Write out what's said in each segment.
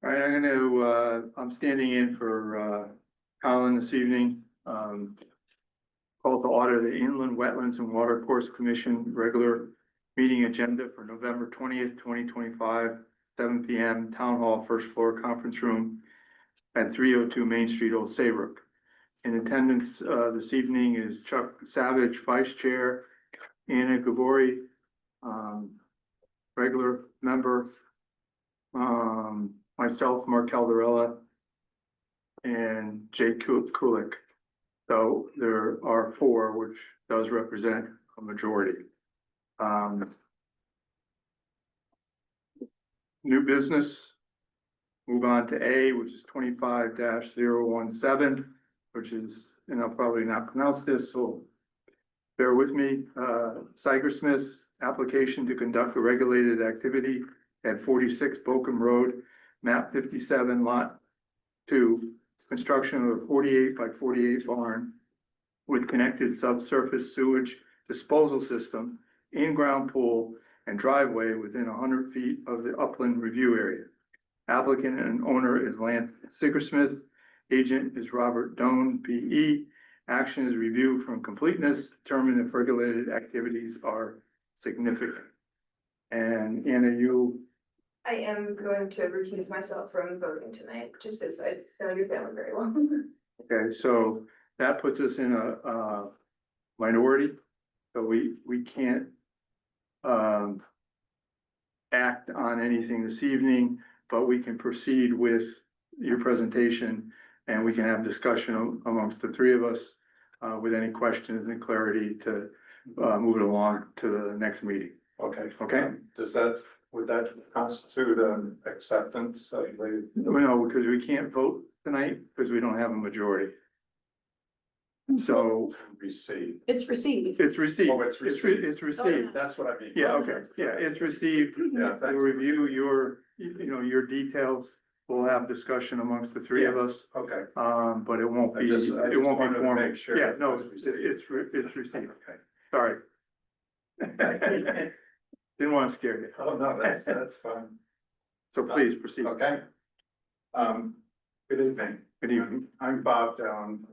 All right, I'm standing in for, Colin this evening. Call to order the Inland Wetlands and Watercourse Commission regular meeting agenda for November 20th, 2025, 7 p.m. Town Hall, first floor conference room at 302 Main Street, Old Saybrook. In attendance, this evening is Chuck Savage, Vice Chair, Anna Gabori, regular member, myself, Mark Caldarella, and Jake Kulik. So there are four, which does represent a majority. New business, move on to A, which is 25-017, which is, and I'll probably not pronounce this, so bear with me. Smith application to conduct a regulated activity at 46 Bochum Road, map 57, lot 2, construction of a 48 by 48 barn with connected subsurface sewage disposal system, in-ground pool, and driveway within 100 feet of the upland review area. Applicant and owner is Lance Siggersmith. Agent is Robert Doan, P.E. Action is review from completeness, determine if regulated activities are significant. And Anna, I am going to recuse myself from voting tonight, just because I know your family very well. okay, so that puts us in a minority, so we can't act on anything this evening, but we can proceed with your presentation and we can have discussion amongst the three of us with any questions and clarity to move it along to the next meeting. Okay. Okay. Would that constitute an acceptance? No, because we can't vote tonight because we don't have a majority. So Received. It's received. it's received. Oh, it's received. It's received. That's what I mean. Yeah, okay, yeah, it's received. Yeah, We'll thanks. review your, your details. We'll have discussion amongst the three of us. Okay. But it won't be, I just it won't be wanted to formal. make sure Yeah, no, it was received. it's received. Okay. Sorry. Didn't want to scare you. Oh, no, that's fine. So please proceed. Okay. Good evening. Good evening. I'm Bob Down,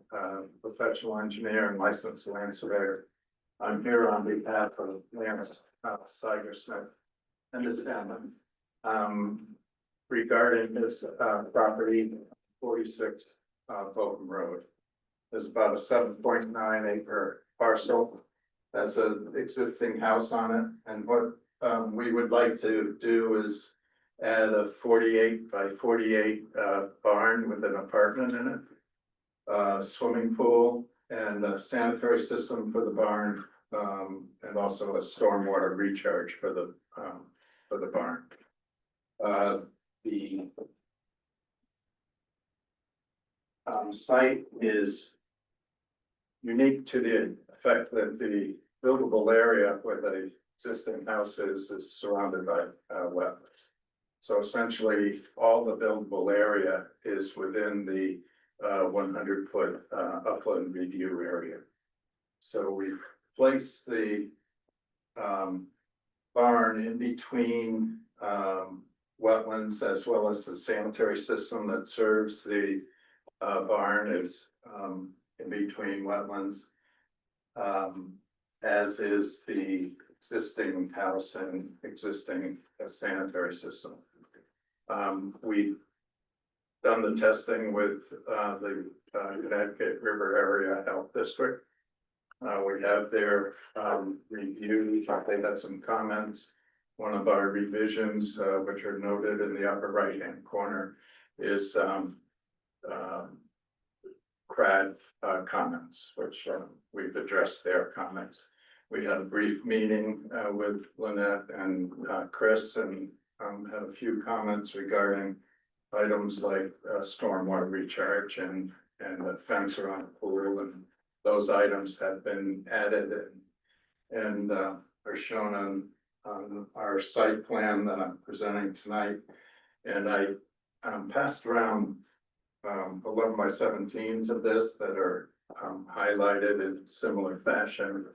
professional engineer and licensed land surveyor. I'm here on behalf of Lance Siggersmith and his family. Regarding this property, 46 Bochum Road. There's about a 7.9 acre parcel. Has an existing house on it, and what we would like to do is add a 48 by 48 barn with an apartment in it, swimming pool, and a sanitary system for the barn, and also a stormwater recharge for the barn. The site is unique to the effect that the buildable area where the existing house is surrounded by wetlands. So essentially, all the buildable area is within the 100-foot upland review area. So we've placed the barn in between wetlands, as well as the sanitary system that serves the barn is in between wetlands, as is the existing house and existing sanitary system. We've done the testing with the Connecticut River Area Health District. We have their review. They had some comments. One of our revisions, which are noted in the upper right-hand corner, is CRAD comments, which we've addressed their comments. We had a brief meeting with Lynette and Chris, and had a few comments regarding items like stormwater recharge and a fence around the pool, and those items have been added and are shown on our site plan that I'm presenting tonight. And I passed around 11 by 17s of this that are highlighted in similar fashion.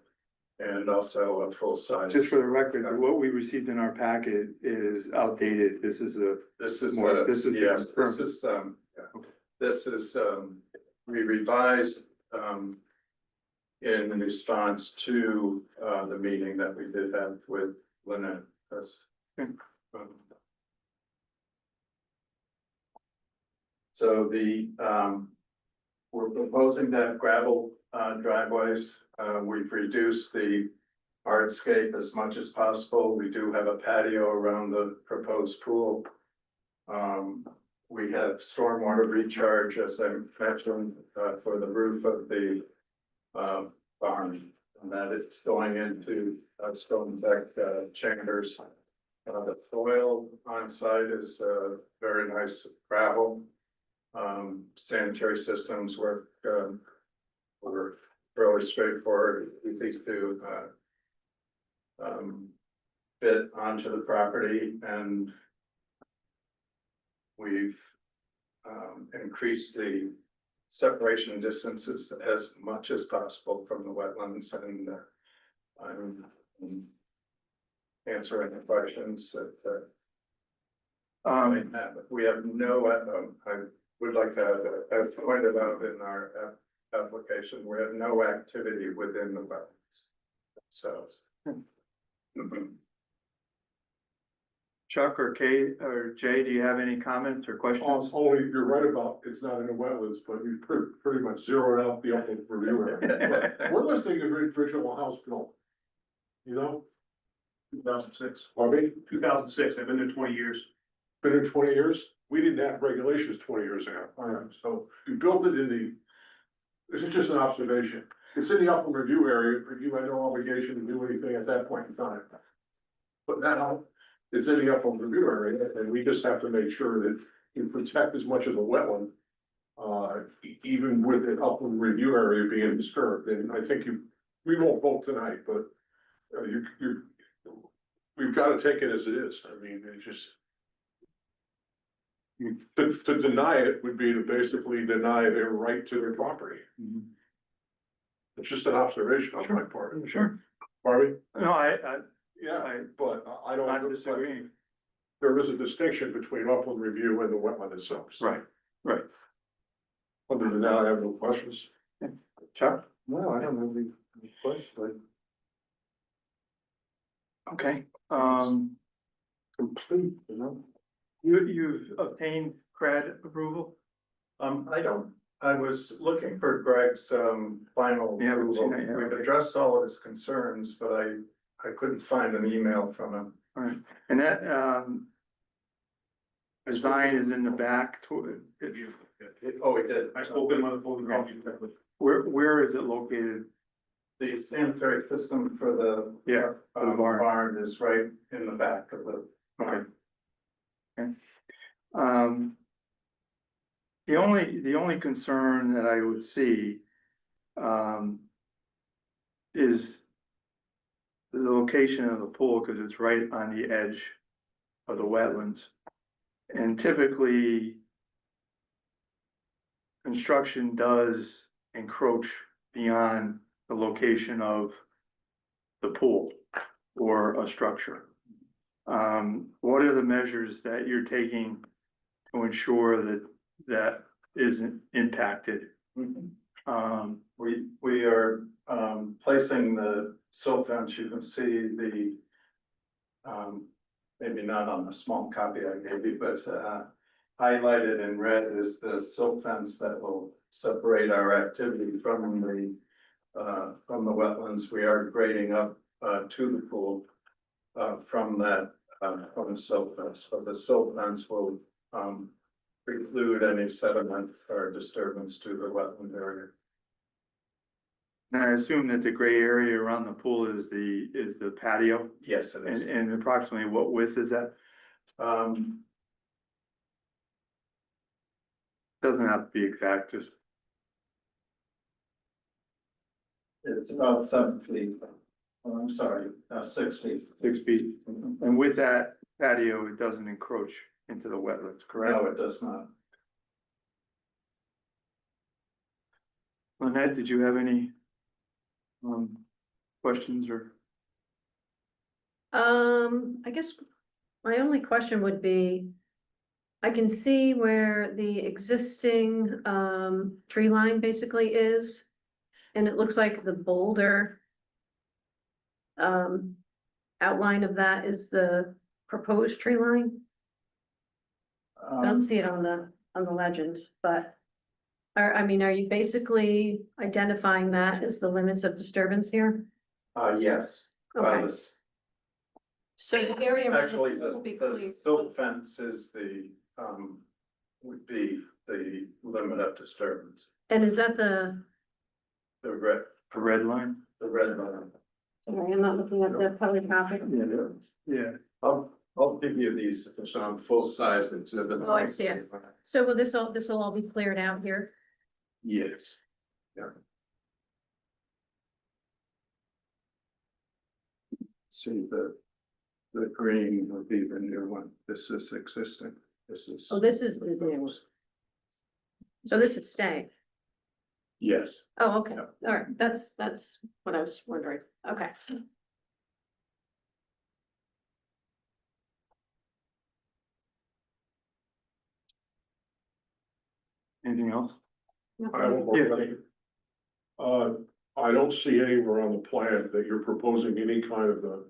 and also a full size. Just for the record, what we received in our packet is outdated. This is a, This is, More- this is yes, confirmed. this is, we revised, in response to, the meeting that we did have with Lynette. That's, Okay. So we're proposing to have gravel, driveways. We've reduced the hardscape as much as possible. We do have a patio around the proposed pool. We have stormwater recharge, as I mentioned, for the roof of the barn, and that it's going into stone deck chambers. The soil on site is very nice gravel. Sanitary systems were fairly straightforward, easy to fit onto the property, and we've increased the separation distances as much as possible from the wetlands, and I'm answering the questions that we have no, I would like to have, as pointed out in our application, we have no activity within the wetlands themselves. Chuck or Kate or Jay, do you have any comments or questions? Only, you're right about, it's not in the wetlands, but you pretty much zeroed out the upland review area. We're listening to original house built. You know, 2006. Barbie, 2006, I've been there 20 years. been here 20 years, we didn't have regulations 20 years ago. So you built it in the, this is just an observation. It's in the upland review area, you had no obligation to do anything at that point in time. But now, it's in the upland review area, and we just have to make sure that you protect as much of the wetland. Even with an upland review area being disturbed, and I think we won't vote tonight, but we've got to take it as it is. I mean, it just. To deny it would be to basically deny their right to their property. It's just an observation on my part. Sure. Barbie? No, Yeah, but I don't. I'm disagreeing. There is a distinction between upland review and the wetland itself. Right, right. Other than that, I have no questions. Chuck? No, I don't have any questions. Okay, Complete, you know? you've obtained CRAD approval? I was looking for Greg's, final Yeah, I haven't approval. seen that yet. We've addressed all of his concerns, but I couldn't find an email from him. All right, and that, design is in the back toward, Oh, he did. I spoke to him on the phone. where is it located? The sanitary system for the Yeah, for the barn. barn is right in the back of the. Okay. Okay. The only concern that I would see, is the location of the pool, because it's right on the edge of the wetlands. And typically, construction does encroach beyond the location of the pool or a structure. What are the measures that you're taking to ensure that that isn't impacted? We are, placing the silt fence. You can see the, maybe not on the small copy I gave you, but, highlighted in red is the silt fence that will separate our activity from the wetlands. We are grading up, to the pool, from that, from the silt fence, but the silt fence will, preclude any sediment or disturbance to the wetland area. And I assume that the gray area around the pool is the patio, Yes, it is. and approximately what width is that? Doesn't have to be exact, just It's about 7 feet. Oh, I'm sorry, 6 feet. 6 feet. And with that patio, it doesn't encroach into the wetlands, correct? No, it does not. Lynette, did you have any? questions or? I guess my only question would be, I can see where the existing, tree line basically is. And it looks like the boulder, outline of that is the proposed tree line. I don't see it on the legends, but I mean, are you basically identifying that as the limits of disturbance here? Yes. Okay. So the area around the Actually, pool will be the clean. silt fence is would be the limit of disturbance. And is that the, The red line? line. sorry, I'm not looking at the colored copy. Yeah. I'll give you these, some full-size exhibits. Oh, I see it. So will this will all be cleared out here? Yes. Yeah. See, the green would be the new one. This is existing. This is. Oh, this is the new one. So this is staying. Yes. Oh, okay. Yep. All right. That's what I was wondering. Okay. Anything else? I have one more Yeah. question. I don't see anywhere on the plan that you're proposing any kind of the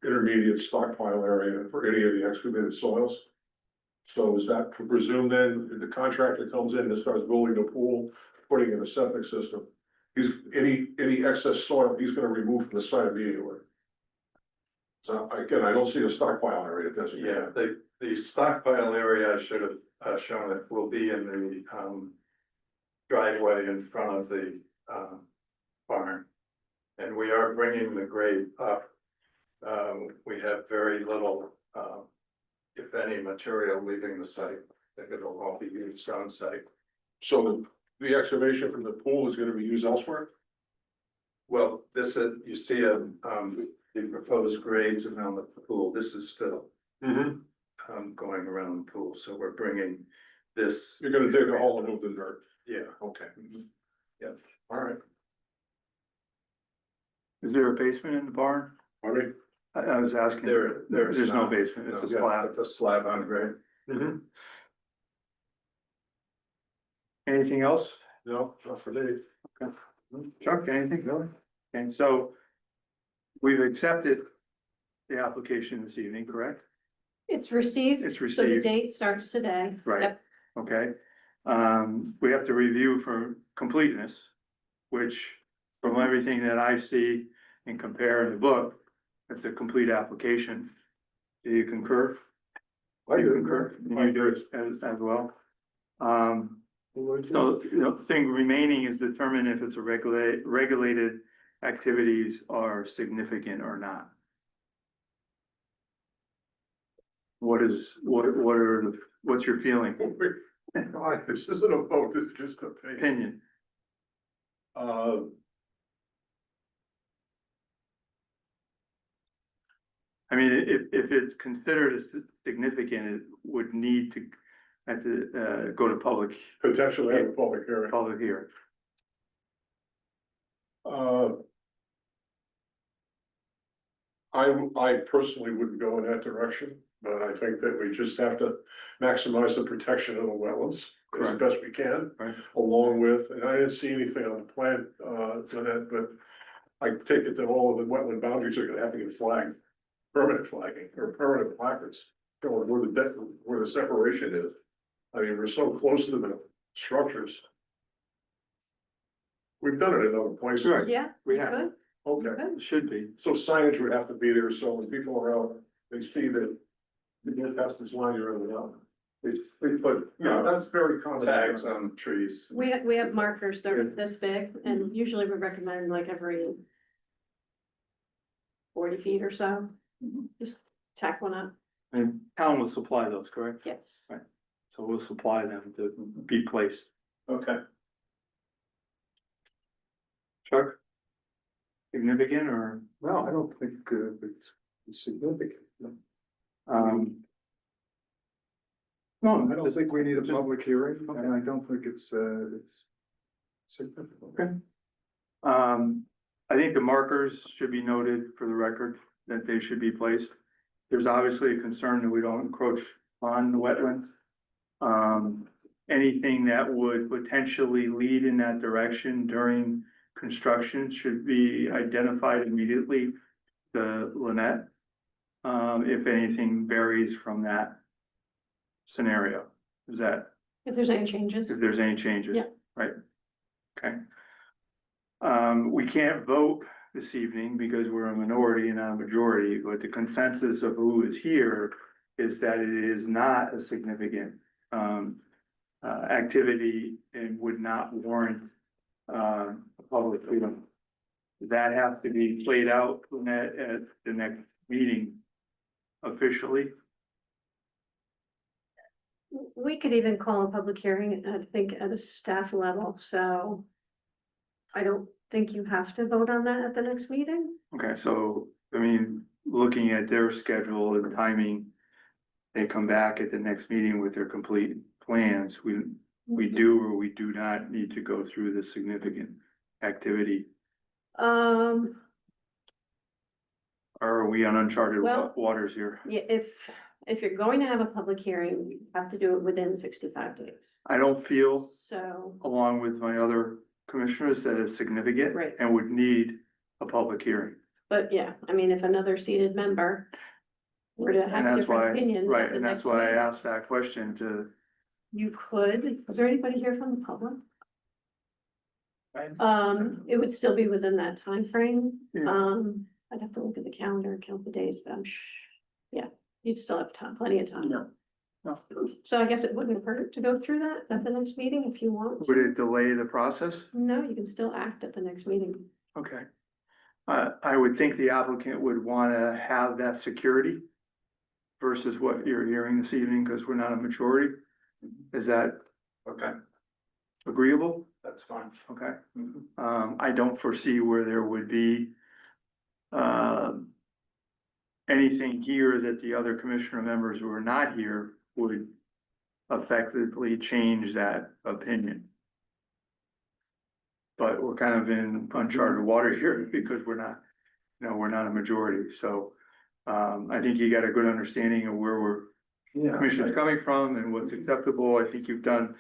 intermediate stockpile area for any of the excavated soils. So is that to presume then, if the contractor comes in and starts building a pool, putting in a septic system, any excess soil, he's gonna remove from the site immediately? So again, I don't see a stockpile area designated. Yeah, the stockpile area I should have shown it will be in the driveway in front of the barn. And we are bringing the grade up. We have very little, if any, material leaving the site. I think it'll all be used on site. So the excavation from the pool is gonna be used elsewhere? Well, this is, you see, the proposed grades around the pool. This is fill. Going around the pool, so we're bringing this. You're gonna dig a hole and move the dirt? Yeah. Okay. Yeah. All right. Is there a basement in the barn? I mean, I was asking. There's There's no not. basement, it's a Yeah, slab. It's a slab on grade. Anything else? no, not for me. Chuck, anything, really? And so we've accepted the application this evening, correct? It's received. It's So the received. date starts today. Right. Yep. Okay, we have to review for completeness, which from everything that I see and compare in the book, it's a complete application. Do you concur? I do. concur? And you do it as well? So, thing remaining is determine if it's a regulated activities are significant or not. What's your feeling, God, this isn't a vote, this is just an opinion. opinion? I mean, if it's considered as significant, it would need to have to go to Potentially have a public hearing. hearing. I personally wouldn't go in that direction, but I think that we just have to maximize the protection of the wetlands as Correct. best we can. Right. Along with, and I didn't see anything on the plan, for that, but I take it that all of the wetland boundaries are gonna have to get flagged. Permanent flagging or permanent placards, showing where the separation is. I mean, we're so close to the structures. We've done it in other places. Right. Yeah. We you have. could. Okay, It should be. so signage would have to be there, so when people are out, they see that you get past this line, you're in the out. They put, yeah, that's very common. Tags on trees. We have markers that are this big, and usually we recommend like every 40 feet or so. Just tack one up. And town will supply those, correct? Yes. So we'll supply them to be placed. Okay. Chuck? Significant or? No, I don't think it's significant. No, I don't think we need a public hearing, and I don't think it's significant. Okay. I think the markers should be noted for the record that they should be placed. There's obviously a concern that we don't encroach on the wetlands. Anything that would potentially lead in that direction during construction should be identified immediately to Lynette. If anything varies from that scenario, is that, If there's any changes. if there's any changes? Yeah. Right. Okay. We can't vote this evening because we're a minority and not a majority, but the consensus of who is here is that it is not a significant, activity and would not warrant, a public freedom. That has to be played out at the next meeting officially. We could even call a public hearing, I think, at a staff level, so. I don't think you have to vote on that at the next meeting. Okay, so, I mean, looking at their schedule and timing, they come back at the next meeting with their complete plans. We do or we do not need to go through the significant activity, Um, or are we on uncharted Well- waters here? yeah, if you're going to have a public hearing, you have to do it within 65 days. I don't feel, So, along with my other commissioners, that it's significant. Right. And would need a public hearing. but yeah, I mean, if another seated member were to have And a that's different why, opinion. right, at the and that's next why I meeting, asked that question to, You could, is there anybody here from the public? Right. It would still be within that time frame. Yeah. I'd have to look at the calendar and count the days, but yeah, you'd still have time, plenty of time. No. No. So I guess it wouldn't hurt to go through that at the next meeting if you want. would it delay the process? No, you can still act at the next meeting. Okay. I would think the applicant would wanna have that security versus what you're hearing this evening, because we're not a majority. Is that Okay, agreeable? that's fine. Okay. I don't foresee where there would be anything here that the other commissioner members who are not here would effectively change that opinion. But we're kind of in uncharted water here because we're not, we're not a majority, so. I think you got a good understanding of where Yeah. commission's coming from and what's acceptable. I think you've done,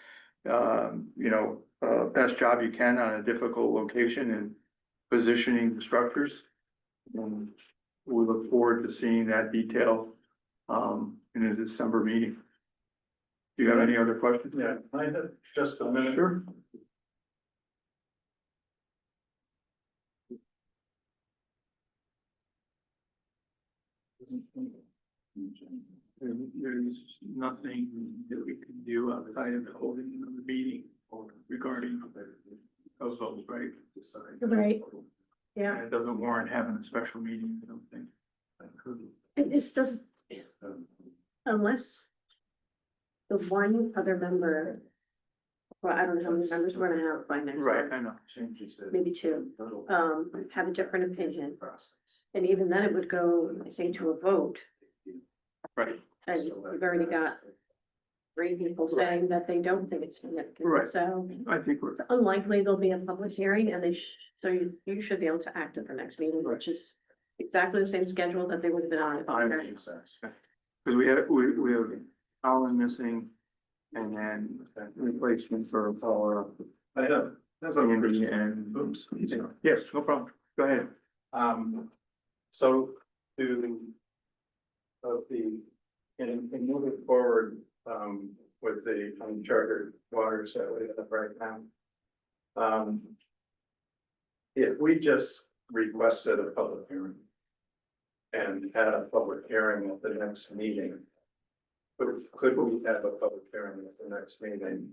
best job you can on a difficult location and positioning the structures. And we look forward to seeing that detail, in the December meeting. Do you have any other questions? Yeah, I have just a minute. Sure. There's nothing that we can do outside of holding another meeting regarding those votes, right? Right. Yeah, And it doesn't warrant having a special meeting, I don't think. it just doesn't, unless the one other member, well, I don't know how many members we're gonna have by next Right, month, I know. maybe two, have a different opinion. And even then it would go, I say, to a vote, Right, and we've already got three people saying that they don't think it's significant, Right. so I think we're, it's unlikely there'll be a public hearing, and so you should be able to act at the next meeting, which is exactly the same schedule that they would have been on. if I they're- because we have Alan missing and then replacement for Paula. I have a Andy and, oops. yes, no problem, go ahead. So to in moving forward, with the uncharted waters that we have right now. If we just requested a public hearing and had a public hearing at the next meeting, could we have a public hearing at the next meeting?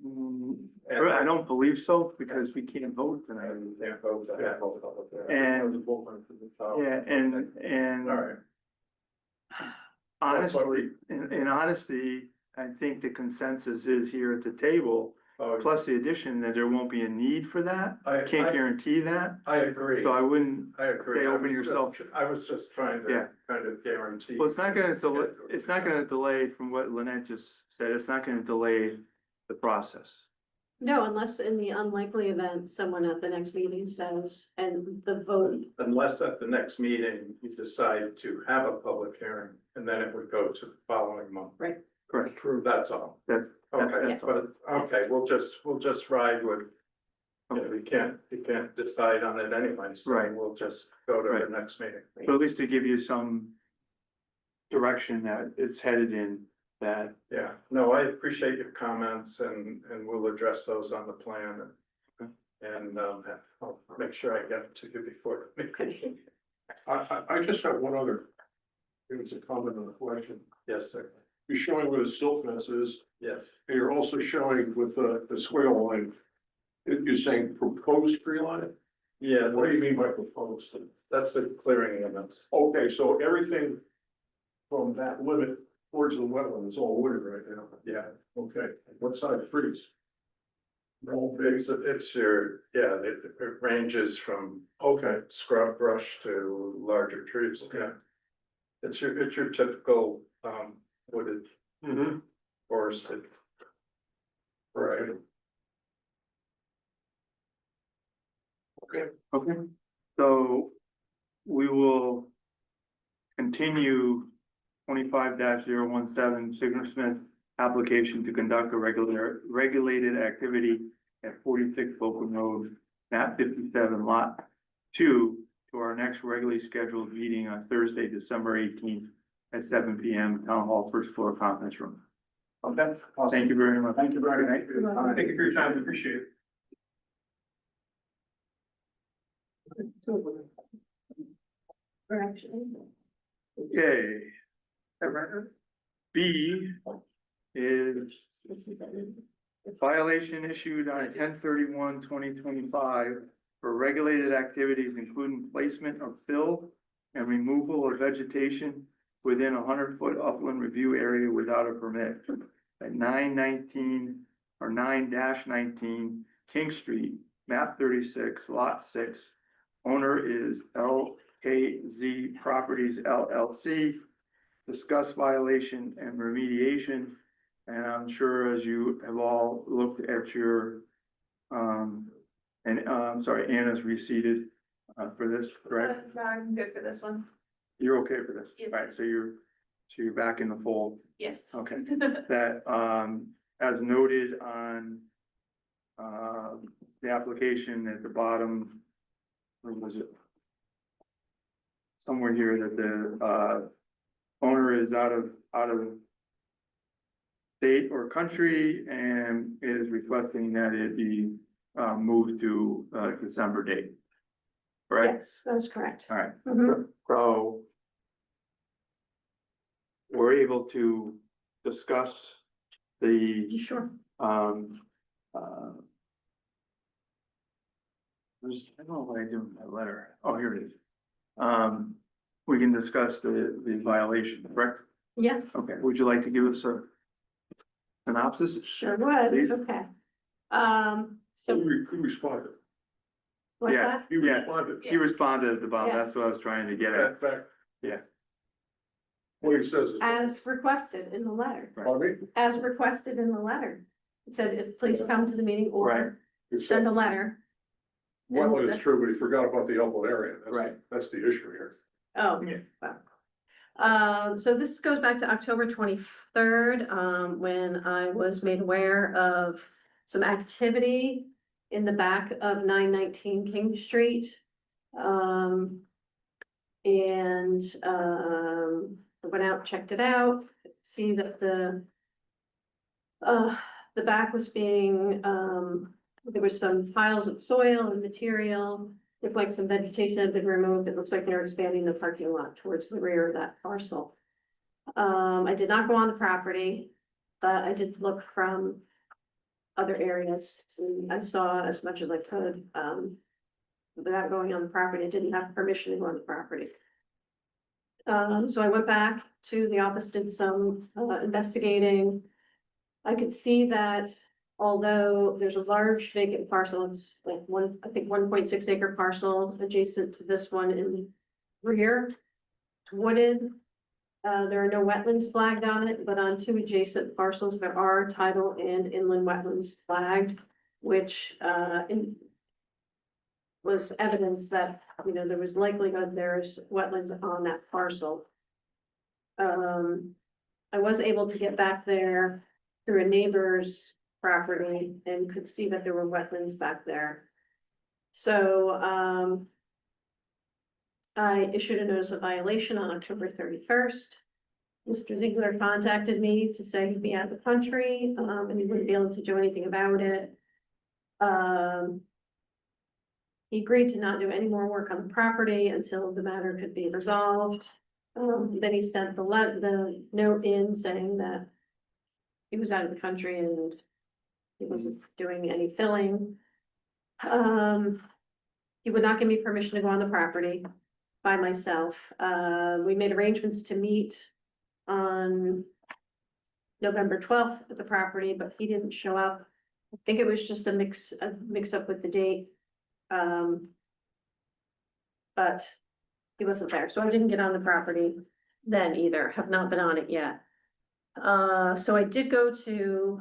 I don't believe so, because we can't vote tonight. And they vote to have a public hearing. And, yeah, and All right. honestly, in honesty, I think the consensus is here at the table, Oh, plus the addition that there won't be a need for that. I Can't guarantee that, I agree. so I wouldn't, I agree. stay open yourself. I was just trying Yeah. to kind of guarantee. well, it's not gonna delay, schedule. it's not gonna delay from what Lynette just said, it's not gonna delay the process. No, unless in the unlikely event, someone at the next meeting says, and the vote, Unless at the next meeting, you decide to have a public hearing, and then it would go to the following month. Correct. That's all. That's, Okay, Yes. but, okay, we'll just ride with. You know, you can't decide on it anyway, so Right. we'll just go to Right. the next meeting. so at least to give you some direction that it's headed in, that, Yeah, no, I appreciate your comments and we'll address those on the plan. And I'll make sure I get it to you before the meeting. I just have one other. It's a comment on the question. Yes, sir. You're showing where the silt fence is, Yes, and you're also showing with the swale line. You're saying proposed tree line? yeah, What do you mean by proposed? that's the clearing limits. Okay, so everything from that limit towards the wetland is all wooded right now? Yeah, Okay, what size trees? No big, it's your, yeah, it ranges from okay, scrub brush to larger trees. Okay. It's your typical wooded mm-hmm, forested. right. okay, so we will continue 25-017 Signer Smith application to conduct a regulated activity at 46 Bolton Road, map 57, lot 2, to our next regularly scheduled meeting on Thursday, December 18th at 7 p.m. Town Hall, first floor conference room. Okay, awesome. Thank you very much. Thank you very much. Good night. Thank you for your time, appreciate it. or actually, Okay. B is violation issued on 10/31/2025 for regulated activities including placement of fill and removal of vegetation within 100-foot upland review area without a permit at 919 or 9-19 King Street, map 36, lot 6. Owner is LKZ Properties LLC. Discuss violation and remediation. And I'm sure as you have all looked at your, I'm sorry, Anna's reseated for this, correct? No, I'm good for this one. You're okay for this? Yes. All right, so you're back in the fold. Yes. Okay, that, as noted on, the application at the bottom, where was it? Somewhere here that the, owner is out of state or country and is requesting that it be, moved to, December date. Right? yes, that is correct. All right, Mhm. so we're able to discuss the, Sure. I don't know what I did with my letter. Oh, here it is. We can discuss the violation, correct? Yeah, Okay, would you like to give us a synopsis? sure would, Please. okay. So Who responded? what's Yeah. that? He Yeah. responded. He responded at the bottom, that's Yes. what I was trying to get In at. fact. Yeah. What he says is. As requested in the letter, Pardon me? as requested in the letter. It said, please come to the meeting Right. or It's- send a letter. Well, And it's true, but he forgot about the upland area. Right. That's the issue here. Oh, Yeah. wow. So this goes back to October 23rd, when I was made aware of some activity in the back of 919 King Street. I went out, checked it out, see that the back was being, there was some piles of soil and material. Looked like some vegetation had been removed. It looks like they're expanding the parking lot towards the rear of that parcel. I did not go on the property, but I did look from other areas. And I saw as much as I could, without going on the property. I didn't have permission to go on the property. So I went back to the office, did some investigating. I could see that although there's a large vacant parcel, it's like I think 1.6 acre parcel adjacent to this one in the rear. It's wooded. There are no wetlands flagged on it, but on two adjacent parcels, there are tidal and inland wetlands flagged. which, was evidence that, you know, there was likelihood there's wetlands on that parcel. I was able to get back there through a neighbor's property and could see that there were wetlands back there. So, I issued a notice of violation on October 31st. Mr. Ziegler contacted me to say he'd be out of the country, and he wouldn't be able to do anything about it. He agreed to not do any more work on the property until the matter could be resolved. Then he sent the note in saying that he was out of the country and he wasn't doing any filling. He would not give me permission to go on the property by myself. We made arrangements to meet on November 12th at the property, but he didn't show up. I think it was just a mix up with the date. But he wasn't there, so I didn't get on the property then either, have not been on it yet. So I did go to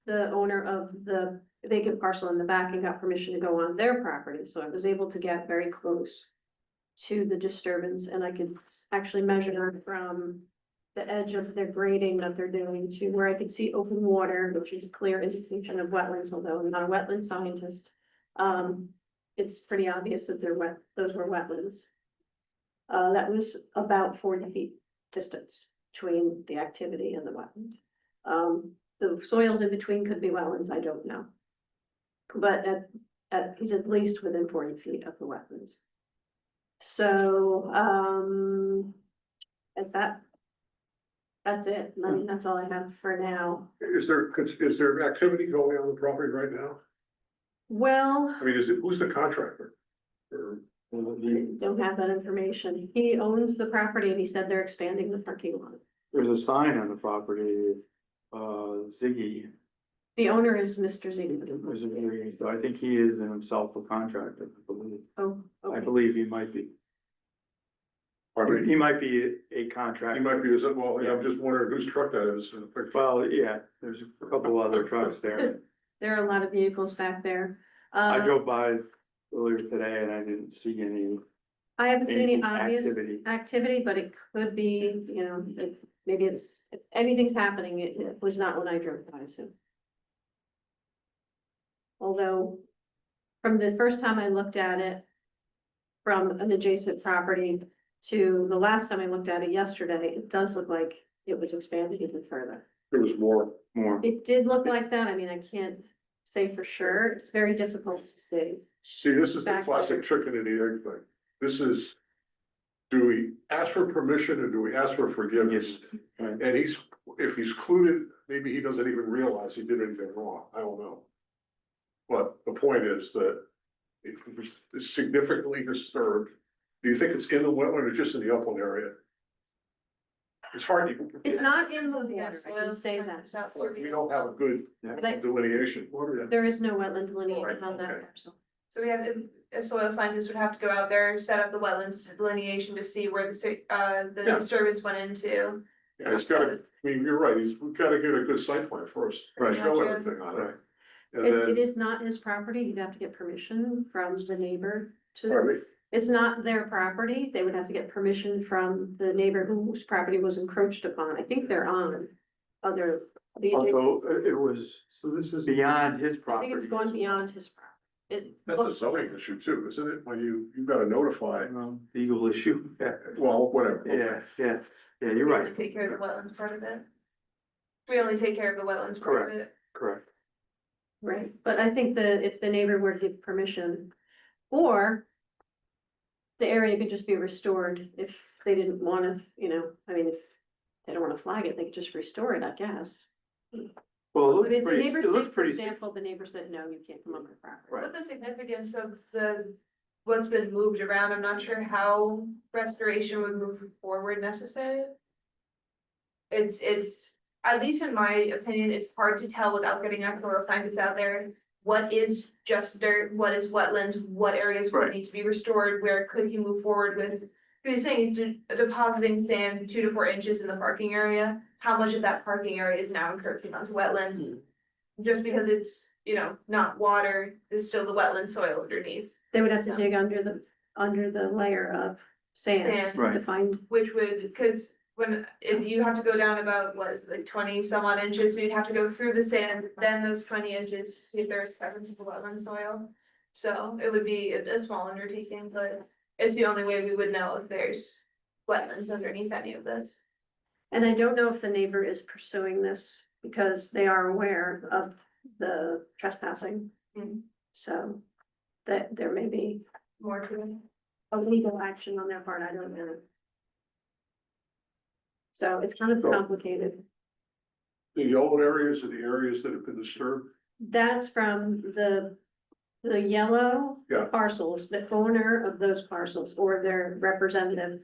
the owner of the vacant parcel in the back and got permission to go on their property, so I was able to get very close to the disturbance, and I could actually measure from the edge of their grading that they're doing to where I could see open water, which is a clear indication of wetlands, although I'm not a wetland scientist. It's pretty obvious that those were wetlands. That was about 40 feet distance between the activity and the wetland. The soils in between could be wetlands, I don't know. But he's at least within 40 feet of the wetlands. So, that's it. I mean, that's all I have for now. Is there activity going on the property right now? Well, I mean, who's the contractor? Or, I don't have that information. He owns the property and he said they're expanding the parking lot. There's a sign on the property, Ziggy, The owner is Mr. Ziegler. so I think he is himself a contractor, I believe. Oh, I okay. believe he might be. Pardon me? He might be a He contractor. might be, well, I'm just wondering whose truck that is. Well, yeah, there's a couple other trucks there. There are a lot of vehicles back there. I drove by earlier today and I didn't see any. I haven't seen any obvious activity. activity, but it could be, you know, maybe it's, if anything's happening, it was not when I drove by, so. Although, from the first time I looked at it, from an adjacent property to the last time I looked at it yesterday, it does look like it was expanded even further. There was more. It did look like that. I mean, I can't say for sure. It's very difficult to see. See, this is the Back classic there. chicken and the egg thing. This is, do we ask for permission or do we ask for forgiveness? Right. And if he's clued, maybe he doesn't even realize he did anything wrong. I don't know. But the point is that if it's significantly disturbed, do you think it's in the wetland or just in the upland area? It's hard to. It's not in the water, I can say that. We don't have a good delineation. There is no wetland delineation on that Okay. parcel. So we have, a soil scientist would have to go out there, set up the wetlands delineation to see where the Yeah. disturbance went into. Yeah, it's gotta, I mean, you're right, we've gotta get a good site plan first. Right. Show everything on it. And It then, is not his property. You'd have to get permission from the neighbor pardon me? it's not their property. They would have to get permission from the neighbor whose property was encroached upon. I think they're on the adjacent. Although it was, so this is beyond his I property. think it's gone beyond his property. It That's a looks- zoning issue too, isn't it? When you've gotta notify, Legal issue. Yeah, well, whatever. okay. yeah, you're We right. only take care of the wetlands part of it. We only take care of the wetlands part of it. Correct. Right, but I think if the neighbor were to give permission, or the area could just be restored if they didn't wanna, you know, I mean, if they don't wanna flag it, they could just restore it, I guess. Well, it I looked mean, if the pretty, neighbor it said, looked for pretty. example, the neighbor said, no, you can't come on my property. Right. What the significance of what's been moved around, I'm not sure how restoration would move forward necessary. It's, at least in my opinion, it's hard to tell without getting our soil scientists out there. What is just dirt, what is wetlands, what areas would Right. need to be restored, where could he move forward with? He's saying he's depositing sand 2 to 4 inches in the parking area, how much of that parking area is now encroaching onto wetlands? Just because it's you know, not water, is still the wetland soil underneath. They would have to So- dig under the layer of sand Sand. Right. to find, Which would, cause if you have to go down about, what is it, like 20 some odd inches, so you'd have to go through the sand, then those 20 inches to see if there's evidence of the wetland soil. So it would be a small undertaking, but it's the only way we would know if there's wetlands underneath any of this. and I don't know if the neighbor is pursuing this because they are aware of the trespassing. Mm. So that there may be More to it. a legal action on their part, I don't know. So it's kind of So- complicated. The yellow areas are the areas that have been disturbed. That's from the yellow Yeah. parcels, the owner of those parcels or their representative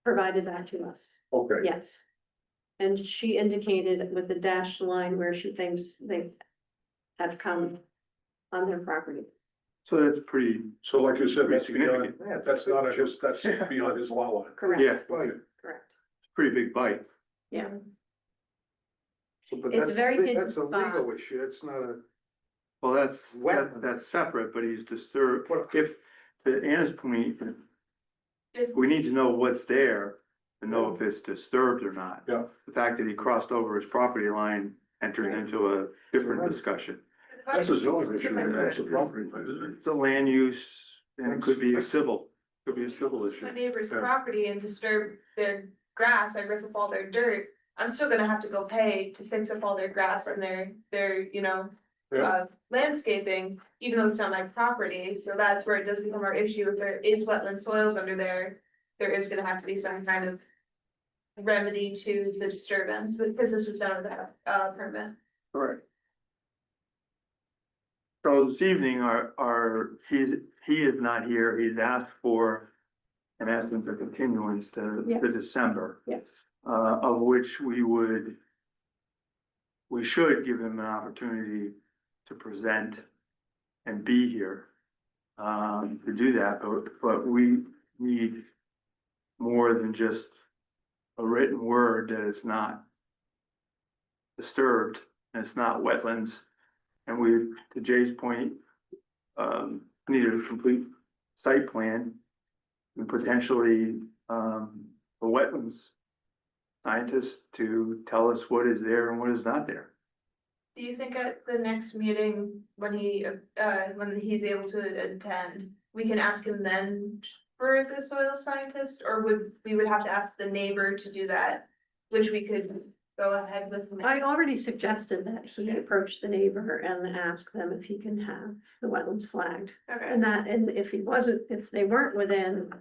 provided that to us, Okay. yes. And she indicated with the dashed line where she thinks they have come on their property. So that's pretty, So like you said, pretty that's beyond, significant. that's not his, that's beyond his lot line. Correct. Yeah, Right, Correct, it's a pretty big bite. yeah. so, but It's that's, a very hidden that's a spot. legal issue, that's not a, Well, Wetland. that's separate, but he's disturbed, Well- if, to Anna's point, we need to know what's there to know if it's disturbed or not. Yeah. The fact that he crossed over his property line entered into a different Right. discussion. That's a zoning issue, that's a property, line, isn't it? It's a land use, and it could be a civil, could be a civil My issue. neighbor's Yeah. property and disturb their grass, I rip up all their dirt, I'm still gonna have to go pay to fix up all their grass and their, you know. Yeah. Landscaping, even though it's not my property, so that's where it does become our issue, if there is wetland soils under there. There is gonna have to be some kind of remedy to the disturbance, because this was done without permit. Correct. So this evening, he is not here, he's asked for, in essence, a continuance Yeah. to December, Yes. of which we should give him an opportunity to present and be here, to do that, but we need more than just a written word that it's not disturbed, and it's not wetlands. And we, to Jay's point, needed a complete site plan and potentially, a wetlands scientist to tell us what is there and what is not there. Do you think at the next meeting, when he's able to attend, we can ask him then for the soil scientist, or we would have to ask the neighbor to do that? Which we could go ahead with. I already suggested that he approach the neighbor and ask them if he can have the wetlands flagged. Okay, And if they weren't within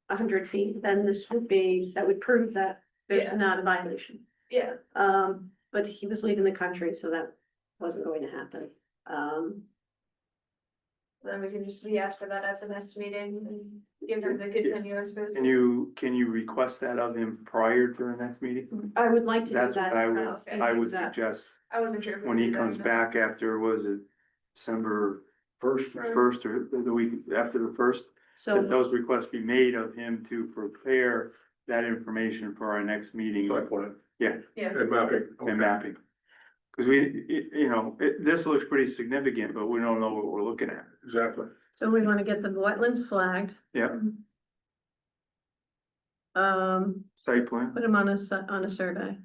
100 feet, then that would prove that there's Yeah. not a violation. yeah, But he was leaving the country, so that wasn't going to happen. then we can just re-ask for that at the next meeting and give him the continuance for this. Can you request that of him prior to the next meeting? I would like to do That's that. what Okay. I would That. suggest, I wasn't sure. if we when he could do that comes or not. back after, was it December First, first or the week after the first? That So, those requests be made of him to prepare that information for our next meeting site plan. Yeah. And mapping. Okay. and mapping. Cause this looks pretty significant, but we don't know what we're looking at. Exactly. so we want to get the wetlands flagged. Yeah, site plan. Put them on a survey.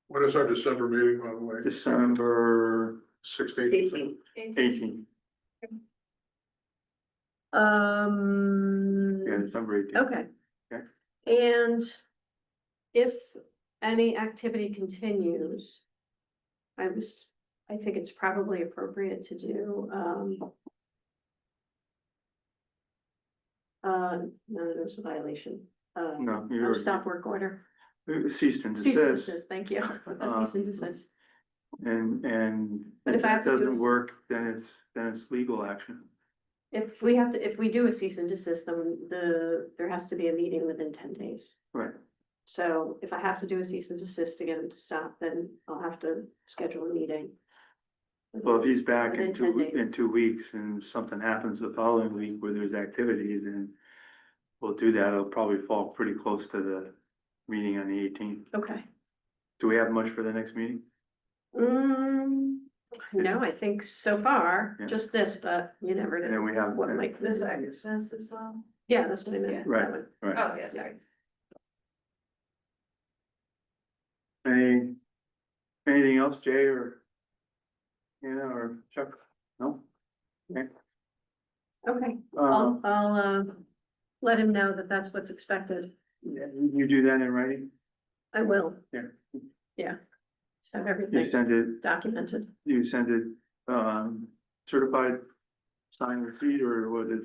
When is our December meeting, by the way? December 16th? 18th, yeah, December 18th. Okay. Okay. And if any activity continues, I think it's probably appropriate to do, no, there's a violation. No, No you're stop work order. ceased and Cease and desist, desist, thank you. Cease and desist. and But if if I have that to do doesn't a- work, then it's legal action. If we do a cease and desist, then there has to be a meeting within 10 days. Right. So if I have to do a cease and desist to get him to stop, then I'll have to schedule a meeting. Well, if he's back Within in 10 days. in 2 weeks and something happens the following week where there's activity, then we'll do that. It'll probably fall pretty close to the meeting on the 18th. Okay. Do we have much for the next meeting? No, I think so far, Yeah. just this, but you never And then know we have. what might. This expense as well. Yeah, that's what I meant. Right. that one. Right. Oh, yeah, sorry. Anything else, Jay or? Anna or Chuck? No? Okay. Okay, Um, I'll let him know that that's what's expected. yeah, you do that in writing? I will. Yeah. Yeah. So You everything send it, documented. you send it, certified signed receipt or what is?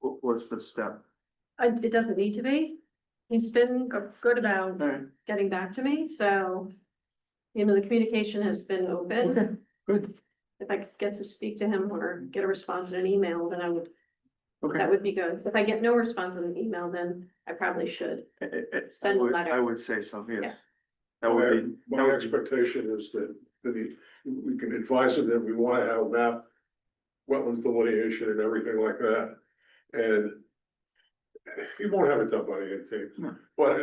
What's the step? It doesn't need to be. He's been good about Alright, getting back to me, so. You know, the communication has been open. okay, good, If I could get to speak to him or get a response in an email, then that okay. would be good. If I get no response in an email, then I probably should. Send a letter. I would say so, Yeah. yes. That would be. that My would be- expectation is that we can advise him that we wanna have map wetlands delineation and everything like that. And he won't have it done by the 18th, No. but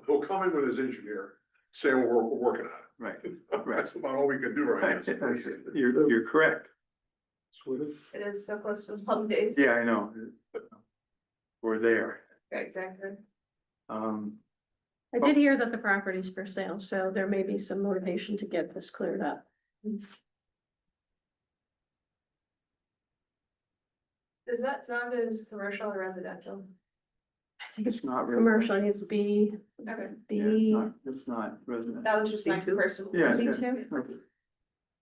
he'll come in with his engineer, saying we're working on Right, it. Right. That's about all we can do right now. you're correct. It is so close to the holidays. Yeah, I know. We're there. Right, exactly. I did hear that the property's for sale, so there may be some motivation to get this cleared up. Is that zoned as commercial or residential? I think It's it's not. commercial, it's B, Okay, Yeah, B. it's not resident. that was just my B2? personal. Yeah. B2?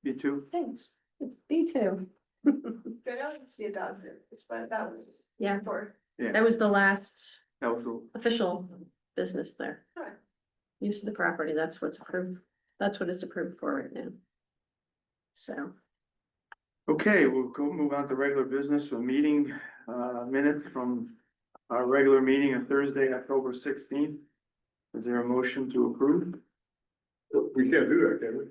You too? Thanks, it's B2. I know it used to be a dog service, but that was. Yeah. For. That was the last That was a. official business there. Alright. Use of the property, that's what's approved, that's what it's approved for right now. So, Okay, we'll move on to regular business, a meeting, minutes from our regular meeting of Thursday, October 16th. Is there a motion to approve? We can't do that, can we?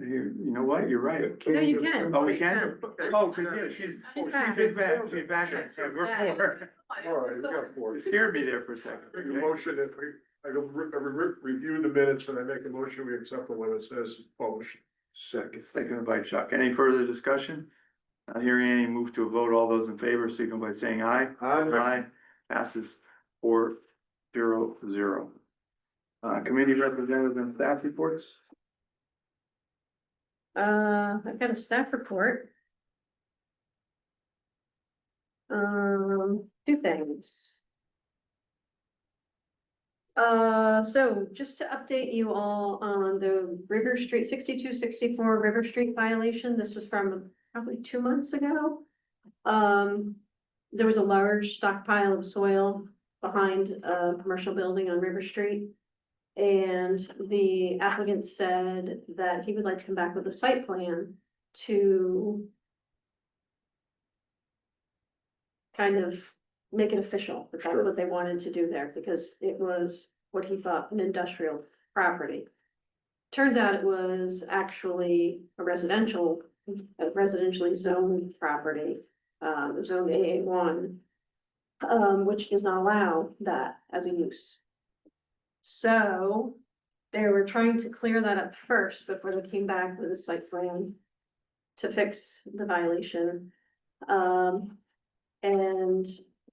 You know what, you're right. no, you can. Oh, we can? Oh, she's She's back. she's back, yeah, we're four. All right, we got four. You scared me there for a Make a second. motion that I review the minutes and I make a motion, we accept the one that says published. Seconded by Chuck. Any further discussion? Not hearing any, move to a vote. All those in favor, signal by saying aye. Aye. Passes 4-0-0. Committee representative and staff reports. I've got a staff report. Two things. So just to update you all on the River Street, 6264 River Street violation, this was from probably 2 months ago. There was a large stockpile of soil behind a commercial building on River Street. And the applicant said that he would like to come back with a site plan to kind of make it official, that that's Sure. what they wanted to do there, because it was what he thought an industrial property. Turns out it was actually a residentially zoned property, zoned AA1, which does not allow that as a use. So they were trying to clear that up first before they came back with a site plan to fix the violation. And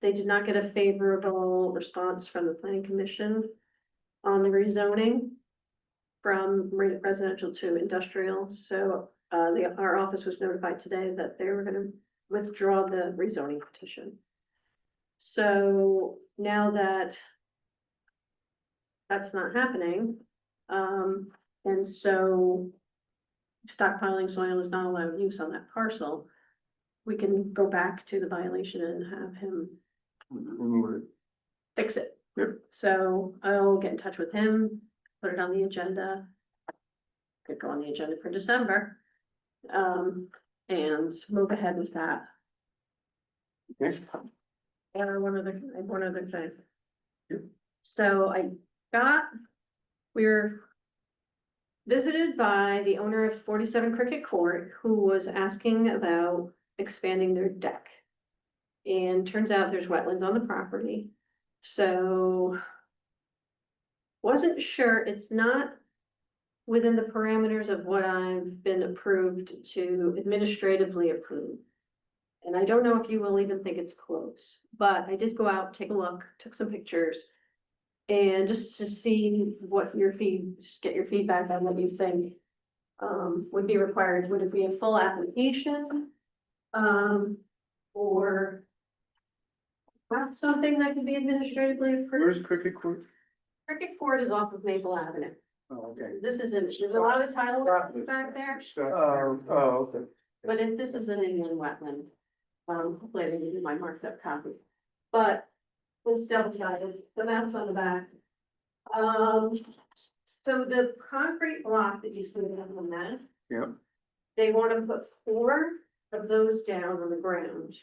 they did not get a favorable response from the planning commission on the rezoning from residential to industrial. So our office was notified today that they were gonna withdraw the rezoning petition. So now that that's not happening, and so stockpiling soil is not allowed use on that parcel, we can go back to the violation and have him Remove it. fix it. Yep. So I'll get in touch with him, put it on the agenda. Could go on the agenda for December. And move ahead with that. Okay. And one other thing. Yep. So we were visited by the owner of 47 Cricket Court, who was asking about expanding their deck. And turns out there's wetlands on the property. So Wasn't sure, it's not within the parameters of what I've been approved to administratively approve. And I don't know if you will even think it's close, but I did go out, take a look, took some pictures. And just to see what your just get your feedback on what you think. Would be required, would it be a full application? Or. Not something that can be administratively approved? Where's Cricket Court? Cricket Court is off of Maple Avenue. Oh, okay. This isn't, there's a lot of the title wetlands back there, Oh, okay. but if this is an inland wetland. Hopefully I didn't give you my marked up copy. But it's double sided, the map's on the back. So the concrete block that you see on the map. Yep. They want to put 4 of those down on the ground.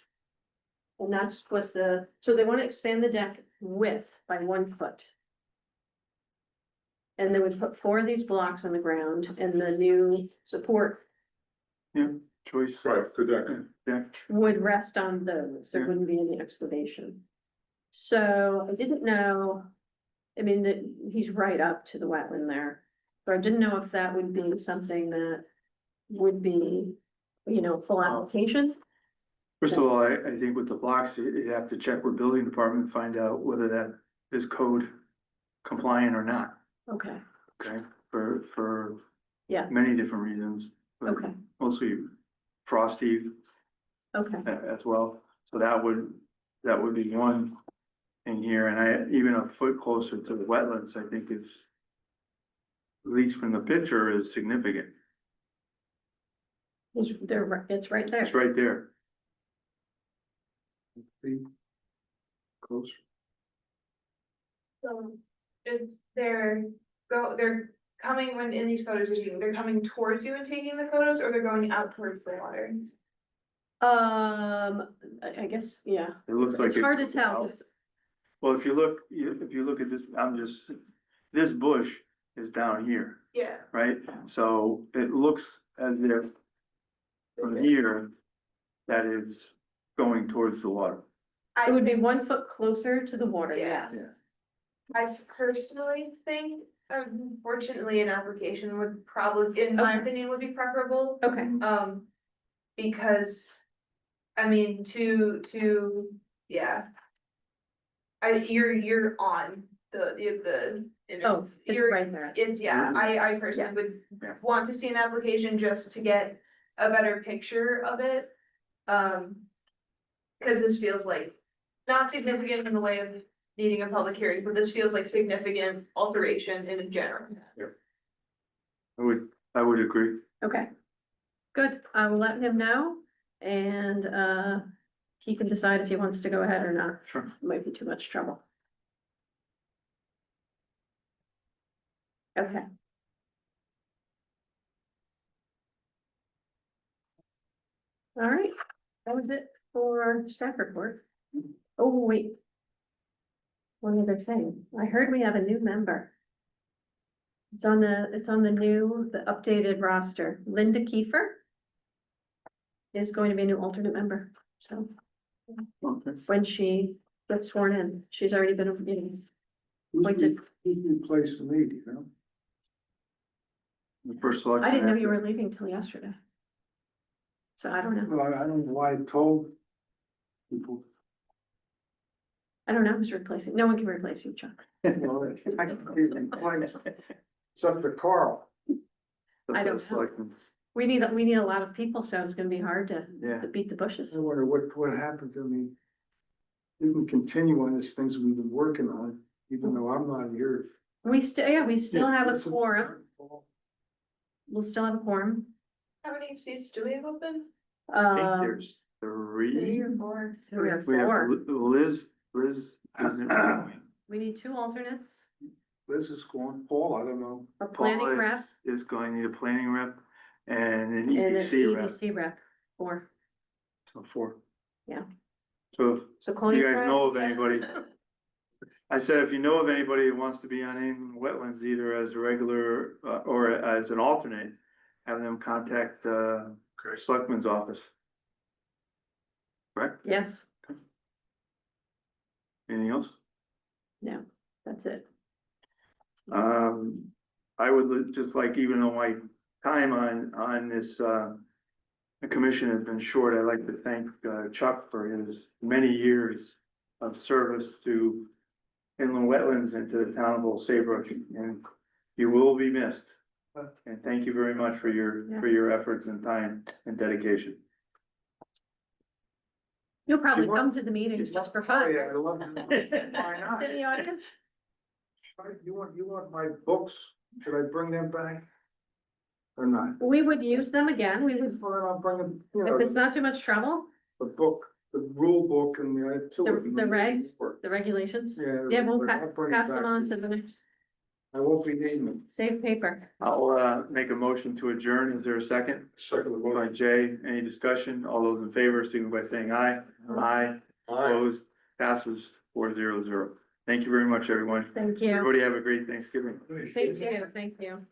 And that's with so they want to expand the deck width by 1 foot. And they would put 4 of these blocks on the ground and the new support Choice. Right, good deck. Yeah, would rest on those. There Yeah. wouldn't be any excavation. So I didn't know, I mean, that he's right up to the wetland there. So I didn't know if that would be something that would be, full application. first of all, I think with the blocks, you have to check with building department and find out whether that is code compliant or not, Okay, okay? For Yeah. many different reasons. but okay, Mostly frosty okay, as well, so that would be one thing here, and even a foot closer to the wetlands, I think is. At least from the picture is significant, it's right there. it's right there. Close. So they're coming when in these photos, they're coming towards you and taking the photos, or they're going out towards the water? I guess, yeah, It looks like. it's hard to tell, 'cause- Well, if you look at this, this bush is down here, Yeah. right? So it looks as if from here, that is going towards the water. it would be 1 foot closer to the water, Yeah. yes. I personally think, unfortunately, an application would probably, in my Okay. opinion, would be preferable. Okay, Because, I mean, yeah. You're on the. oh, it's You're, right there. it's, yeah, I personally would Yeah. want to see an application just to get a better picture of it. Cause this feels like not significant in the way of needing a public hearing, but this feels like significant alteration in general. I would agree. Okay. Good, I will let him know, and, he can decide if he wants to go ahead or not. Sure. It might be too much trouble. Okay. All right, that was it for staff report. Oh, wait. One other thing, I heard we have a new member. It's on the updated roster, Linda Kiefer. Is going to be a new alternate member, so Okay. when she gets sworn in, she's already been appointed. Who's replacing me, do you know? The first select. I didn't know you were leaving till yesterday. So I don't know, Well, I don't know why I told people. I don't know who's replacing, no one can replace you, Chuck. Well, I can replace. It's up to Carl. I don't know. We need a lot of people, so it's gonna be hard Yeah. to beat the bushes. I wonder what happened to me. We can continue on these things we've been working on, even though I'm not here. We still have a Listen. quorum, we'll still have a quorum. How many seats do we have open? I think there's Three 3. or four? Three or We have four, Liz isn't- we need 2 alternates, Liz is going, Paul, I don't know. a planning Paul rep, is going to need a planning rep and an and an EDC rep, EDC rep, 4. so 4. Yeah. So So call if you your guys know of friends. anybody, I said, if you know of anybody who wants to be on inland wetlands, either as a regular, or as an alternate, have them contact, Selectman's office. Correct? Yes, Anything else? no, that's it. I would just like, even though my time on this, the commission has been short, I'd like to thank Chuck for his many years of service to inland wetlands and to the town of Old Saybrook, and you will be missed. And thank you very much for your efforts and time and dedication. You'll probably You want- come to the meetings just for Oh, fun. yeah, I love it. Sit Why not? in the audience? You want my books? Should I bring them back? Or not? We would use them again, we would, Well, I'll bring them, you know, if it's not too much trouble, the book, the rule book and the two of them. the regs, the regulations. Yeah, we'll I'll bring it pass them back. on to the next, I won't be needing them. save paper. I'll make a motion to adjourn. Is there a second? Second the By motion. Jay, any discussion? All those in favor, signify by saying aye. Aye. Opposed, passes 4-0-0. Thank you very much, everyone. Thank you. Everybody have a great Thanksgiving. Same to you, thank you.